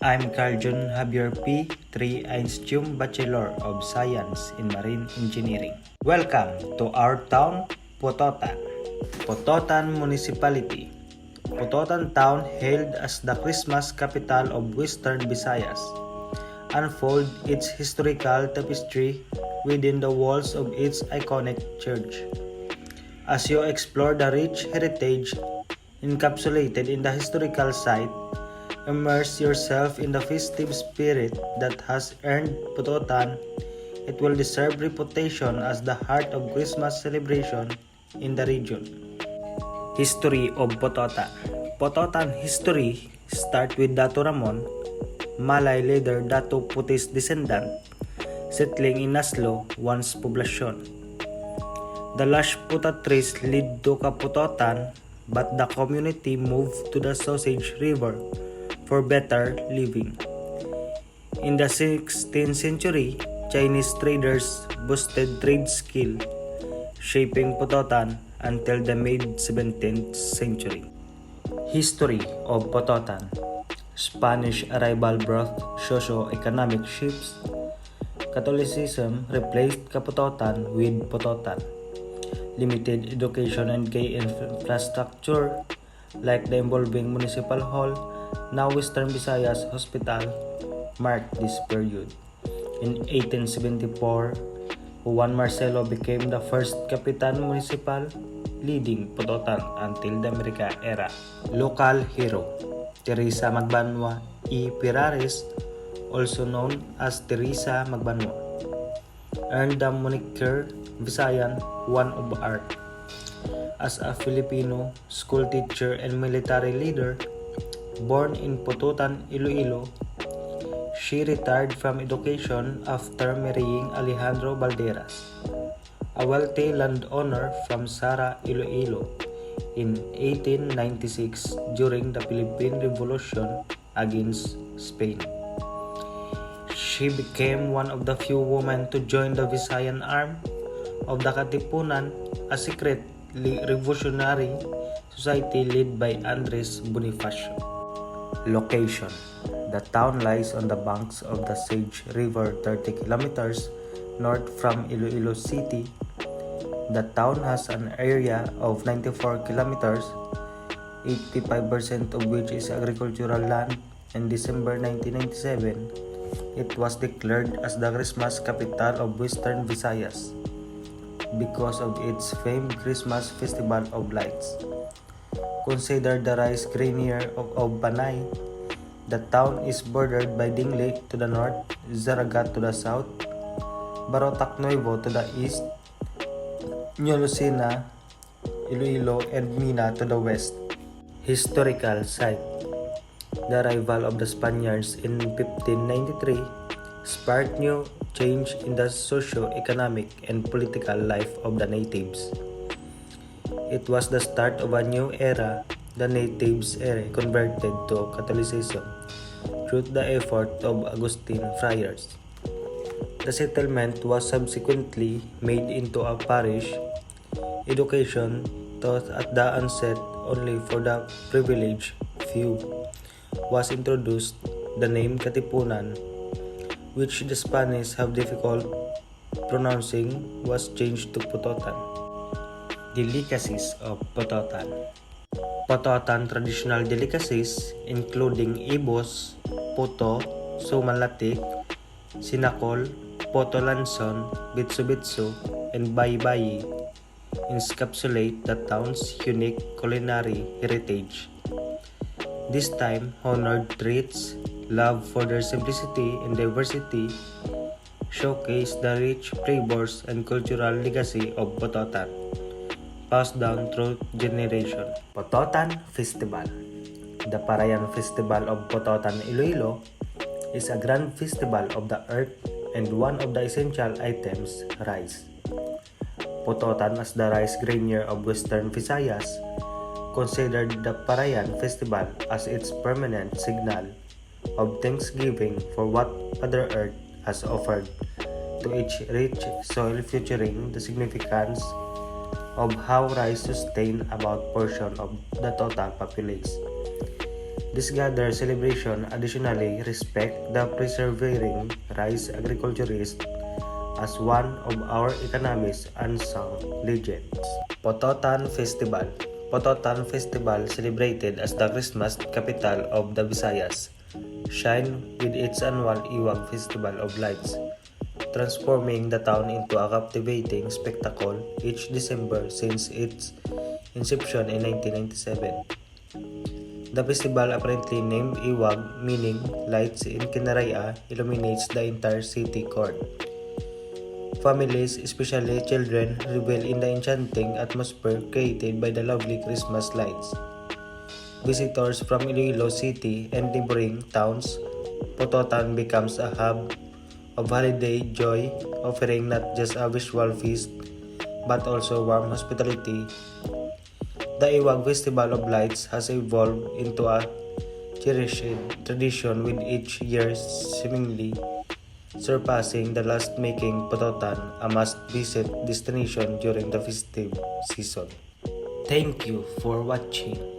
I'm Carljon Javier P. 3 Einstium Bachelor of Science in Marine Engineering. Welcome to our town, Pototan. Pototan Municipality. Pototan Town, hailed as the Christmas capital of Western Visayas, unfold its historical tapestry within the walls of its iconic church. As you explore the rich heritage encapsulated in the historical site, immerse yourself in the festive spirit that has earned Pototan. It will deserve reputation as the heart of Christmas celebration in the region. History of Pototan. Pototan history start with Dato Ramon, Malay leader Dato Putis descendant, settling in Naslo, once poblasyon. The lush puta trees lead to Kapototan, but the community moved to the Sausage River for better living. In the 16th century, Chinese traders boosted trade skill, shaping Pototan until the mid-17th century. History of Pototan. Spanish arrival brought socio-economic shifts. Catholicism replaced Kapototan with Pototan. Limited education and gay infrastructure, like the evolving municipal hall, now Western Visayas Hospital, marked this period. In 1874, Juan Marcelo became the first Capitan Municipal, leading Pototan until the America era. Local hero. Teresa Magbanwa E. Pirares, also known as Teresa Magbanwa, earned the moniker Visayan One of Art. As a Filipino school teacher and military leader, born in Pototan, Iloilo, she retired from education after marrying Alejandro Balderas, a wealthy landowner from Sara, Iloilo, in 1896 during the Philippine Revolution against Spain. She became one of the few women to join the Visayan arm of the Katipunan, a secret revolutionary society led by Andres Bonifacio. Location. The town lies on the banks of the Sage River 30 kilometers north from Iloilo City. The town has an area of 94 kilometers, 85% of which is agricultural land. In December 1997, it was declared as the Christmas capital of Western Visayas because of its famed Christmas Festival of Lights. Considered the rice grenier of Panay, the town is bordered by Dingley to the north, Zaragat to the south, Barotac Nuevo to the east, New Lucena, Iloilo, and Mina to the west. Historical site. The arrival of the Spaniards in 1593 sparked new change in the socio-economic and political life of the natives. It was the start of a new era. The natives era converted to Catholicism through the effort of Augustine friars. The settlement was subsequently made into a parish. Education, taught at the onset only for the privileged few, was introduced. The name Katipunan, which the Spanish have difficult pronouncing, was changed to Pototan. Delicacies of Pototan. Pototan traditional delicacies including ibos, puto, sumalatik, sinakol, poto lanson, bitso-bitso, and bayi-bayi encapsulate the town's unique culinary heritage. This time honored treats, love for their simplicity and diversity, showcase the rich flavors and cultural legacy of Pototan, passed down through generation. Pototan Festival. The Parayan Festival of Pototan, Iloilo is a grand festival of the earth and one of the essential items, rice. Pototan, as the rice grenier of Western Visayas, considered the Parayan Festival as its permanent signal of thanksgiving for what Mother Earth has offered to each rich soil, featuring the significance of how rice sustained about portion of the total populace. This gather celebration additionally respect the persevering rice agriculturist as one of our economy's unsung legends. Pototan Festival. Pototan Festival, celebrated as the Christmas capital of the Visayas, shine with its annual Iwag Festival of Lights, transforming the town into a captivating spectacle each December since its inception in 1997. The festival, apparently named Iwag, meaning lights in Kinaraya, illuminates the entire city core. Families, especially children, revel in the enchanting atmosphere created by the lovely Christmas lights. Visitors from Iloilo City and neighboring towns, Pototan becomes a hub of holiday joy, offering not just a visual feast but also warm hospitality. The Iwag Festival of Lights has evolved into a cherished tradition, with each year seemingly surpassing the last, making Pototan a must-visit destination during the festive season. Thank you for watching.